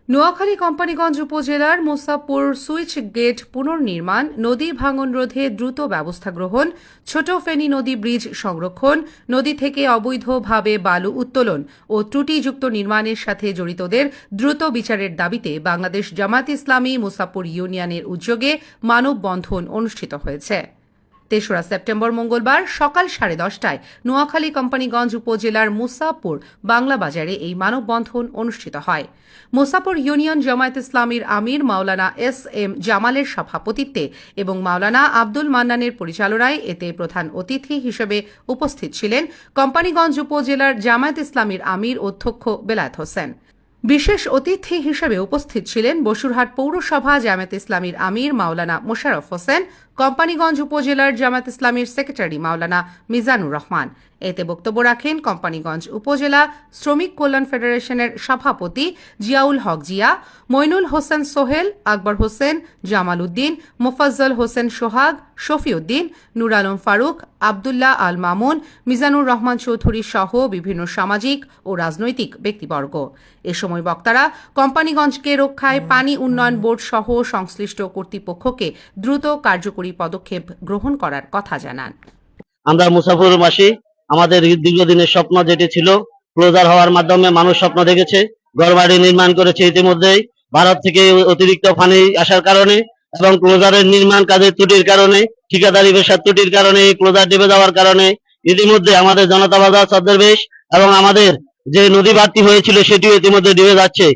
নোয়াখালী কোম্পানীগঞ্জ উপজেলার Musapur switch gate পুনর্নির্মাণ, নদী ভাঙন রোধে দ্রুত ব্যবস্থা গ্রহণ, ছোট ফেনী নদী ব্রিজ সংরক্ষণ, নদী থেকে অবৈধভাবে বালু উত্তোলন ও ত্রুটিযুক্ত নির্মাণের সাথে জড়িতদের দ্রুত বিচারের দাবিতে বাংলাদেশ জামায়াত ইসলামী মুসাপুর ইউনিয়নের উদ্যোগে মানববন্ধন অনুষ্ঠিত হয়েছে। ৩রা সেপ্টেম্বর মঙ্গলবার সকাল 10:30টায় নোয়াখালী কোম্পানীগঞ্জ উপজেলার মুসাপুর বাংলা বাজারে এই মানববন্ধন অনুষ্ঠিত হয়। মুসাপুর ইউনিয়ন জামায়াত ইসলামীর আমির মাওলানা এস.এম. জামালের সভাপতিত্বে এবং মাওলানা আব্দুল মান্নানের পরিচালনায় এতে প্রধান অতিথি হিসেবে উপস্থিত ছিলেন কোম্পানীগঞ্জ উপজেলার জামায়াত ইসলামীর আমির অধ্যক্ষ বেলায়েত হোসেন। বিশেষ অতিথি হিসেবে উপস্থিত ছিলেন বসুরহাট পৌরসভা জামায়াত ইসলামীর আমির মাওলানা মোশাররফ হোসেন, কোম্পানীগঞ্জ উপজেলার জামায়াত ইসলামীর সেক্রেটারি মাওলানা মিজানুর রহমান। এতে বক্তব্য রাখেন কোম্পানীগঞ্জ উপজেলা শ্রমিক কল্যাণ ফেডারেশনের সভাপতি জিয়াউল হক জিয়া, মইনুল হোসেন সোহেল, আকবর হোসেন, জামাল উদ্দিন, মোফাজ্জল হোসেন সোহাগ, শফিউদ্দিন, নুর আলম ফারুক, আবদুল্লাহ আল মামুন, মিজানুর রহমান চৌধুরী সহ বিভিন্ন সামাজিক ও রাজনৈতিক ব্যক্তিবর্গ। এ সময় বক্তারা কোম্পানীগঞ্জকে রক্ষায় পানি উন্নয়ন বোর্ড সহ সংশ্লিষ্ট কর্তৃপক্ষকে দ্রুত কার্যকরী পদক্ষেপ গ্রহণ করার কথা জানান। আমরা মুসাফিরবাসী, আমাদের দীর্ঘদিনের স্বপ্ন যেটি ছিল ক্লোজার হওয়ার মাধ্যমে মানুষ স্বপ্ন দেখেছে, ঘরবাড়ি নির্মাণ করেছে। ইতিমধ্যেই ভারত থেকে অতিরিক্ত পানি আসার কারণে এবং ক্লোজারের নির্মাণ কাজের ত্রুটির কারণে, ঠিকাদারি পেশার ত্রুটির কারণে, ক্লোজার ডেবে যাওয়ার কারণে ইতিমধ্যে আমাদের জনতা বাজার ছদ্মবেশ এবং আমাদের যে নদী বাড়তি হয়েছিল সেটিও ইতিমধ্যে ডুবে যাচ্ছে।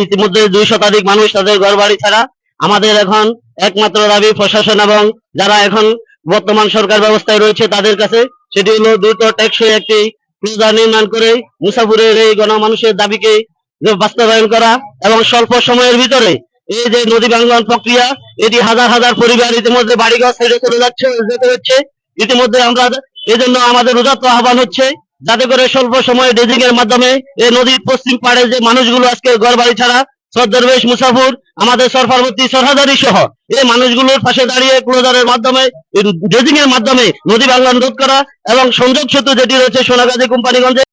ইতিমধ্যে 2 শতাধিক মানুষ তাদের ঘরবাড়ি ছাড়া। আমাদের এখন একমাত্র দাবি প্রশাসন এবং যারা এখন বর্তমান সরকার ব্যবস্থায় রয়েছে তাদের কাছে, সেটি হলো দ্রুত টেকসই একটি ক্লোজার নির্মাণ করে মুসাফিরের এই গণমানুষের দাবিকে বাস্তবায়ন করা এবং স্বল্প সময়ের ভিতরে এই যে নদী ভাঙ্গন প্রক্রিয়া, এটি হাজার হাজার পরিবার ইতিমধ্যে বাড়িঘর ছেড়ে চলে যেতে হচ্ছে। ইতিমধ্যে আমরা এজন্য আমাদের উদাত্ত আহ্বান হচ্ছে যাতে করে স্বল্প সময়ে ড্রেজিং এর মাধ্যমে এই নদীর পশ্চিম পাড়ে যে মানুষগুলো আজকে ঘর বাড়ি ছাড়া, ছদ্মবেশ মুসাফির, আমাদের সরফারবর্তী সরহাদারি সহ এই মানুষগুলোর পাশে দাঁড়িয়ে ক্লোজারের মাধ্যমে, ড্রেজিং এর মাধ্যমে নদী ভাঙ্গন রোধ করা এবং সংযোগ সেতু যেটি রয়েছে সোনাগাজী কোম্পানীগঞ্জে